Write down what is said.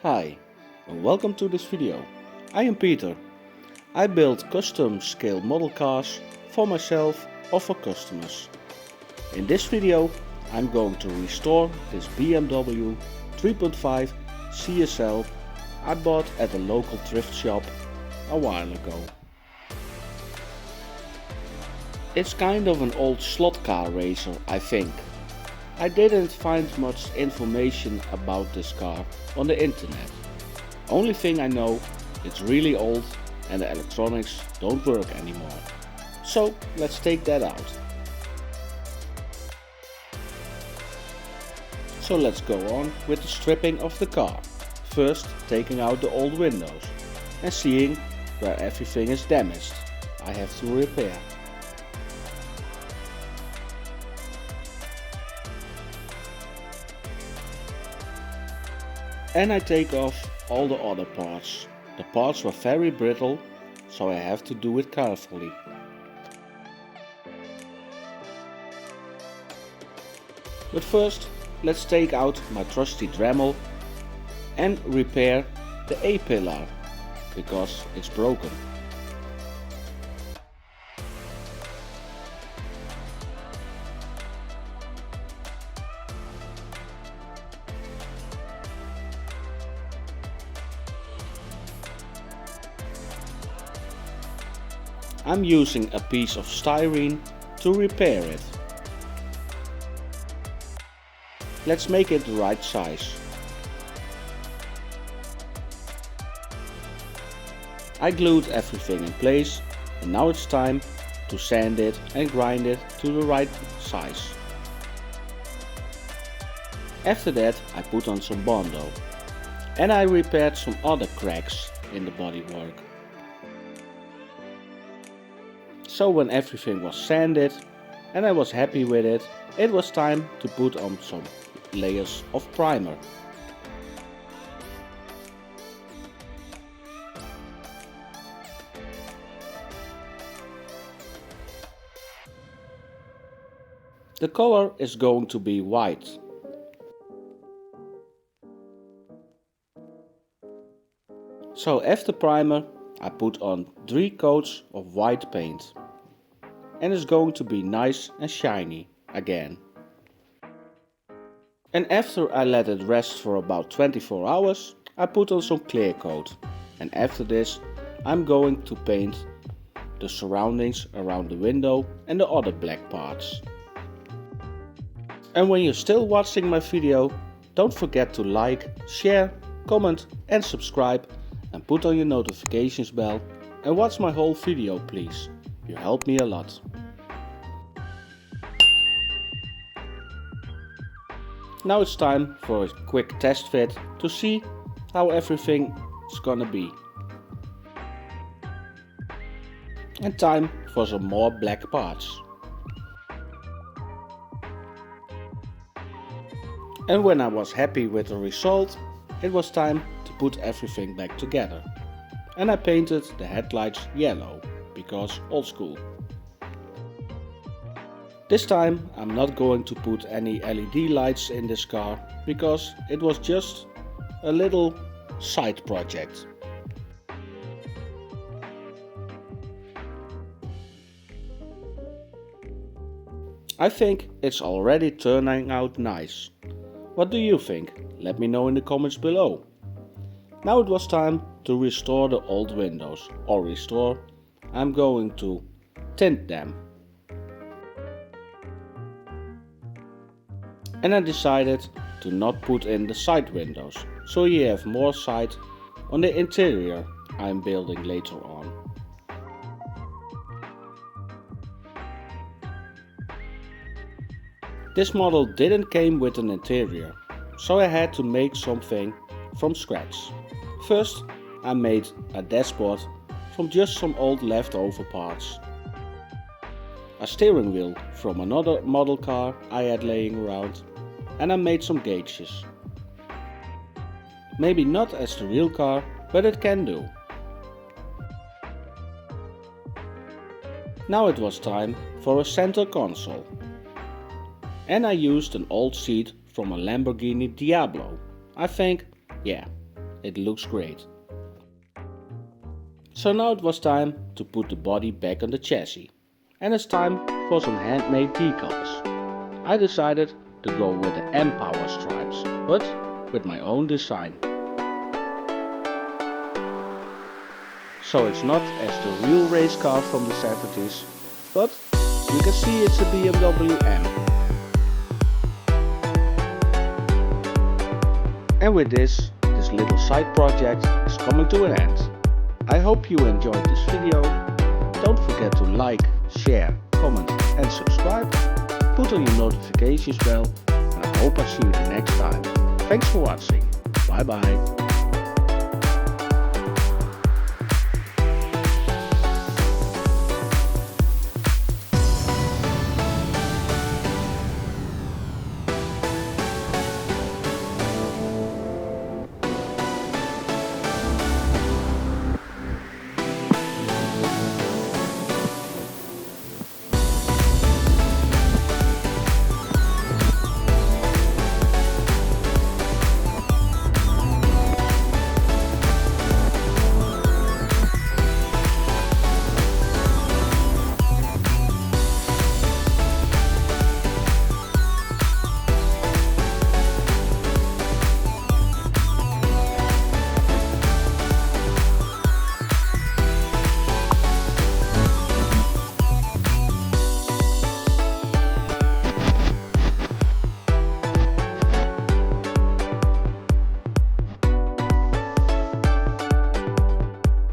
Hi, and welcome to this video. I am Peter. I build custom scale model cars for myself or for customers. In this video I'm going to restore this BMW 3.5 CSL I bought at a local thrift shop a while ago. It's kind of an old slot car racer, I think. I didn't find much information about this car on the internet. Only thing I know, it's really old and the electronics don't work anymore. So let's take that out. So let's go on with the stripping of the car. First taking out the old windows and seeing where everything is damaged. I have to repair. And I take off all the other parts. The parts were very brittle, so I have to do it carefully. But first, let's take out my trusty Dremel and repair the A-pillar, because it's broken. I'm using a piece of styrene to repair it. Let's make it the right size. I glued everything in place and now it's time to sand it and grind it to the right size. After that I put on some Bondo and I repaired some other cracks in the bodywork. So when everything was sanded and I was happy with it, it was time to put on some layers of primer. The color is going to be white. So after primer I put on 3 coats of white paint. And it's going to be nice and shiny again. And after I let it rest for about 24 hours, I put on some clear coat. And after this, I'm going to paint the surroundings around the window and the other black parts. And when you're still watching my video, don't forget to like, share, comment and subscribe and put on your notifications bell and watch my whole video please. You help me a lot. Now it's time for a quick test fit to see how everything is gonna be. And time for some more black parts. And when I was happy with the result, it was time to put everything back together. And I painted the headlights yellow, because old school. This time I'm not going to put any LED lights in this car, because it was just a little side project. I think it's already turning out nice. What do you think? Let me know in the comments below. Now it was time to restore the old windows, or restore. I'm going to tint them. And I decided to not put in the side windows, so you have more sight on the interior I'm building later on. This model didn't come with an interior, so I had to make something from scratch. First I made a dashboard from just some old leftover parts. A steering wheel from another model car I had laying around. And I made some gauges. Maybe not as the real car, but it can do. Now it was time for a center console. And I used an old seat from a Lamborghini Diablo. I think, yeah, it looks great. So now it was time to put the body back on the chassis. And it's time for some handmade decals. I decided to go with the M-Power stripes, but with my own design. So it's not as the real race car from the 70s, but you can see it's a BMW M. And with this little side project is coming to an end. I hope you enjoyed this video. Don't forget to like, share, comment and subscribe. Put on your notifications bell, and I hope I see you the next time. Thanks for watching. Bye bye.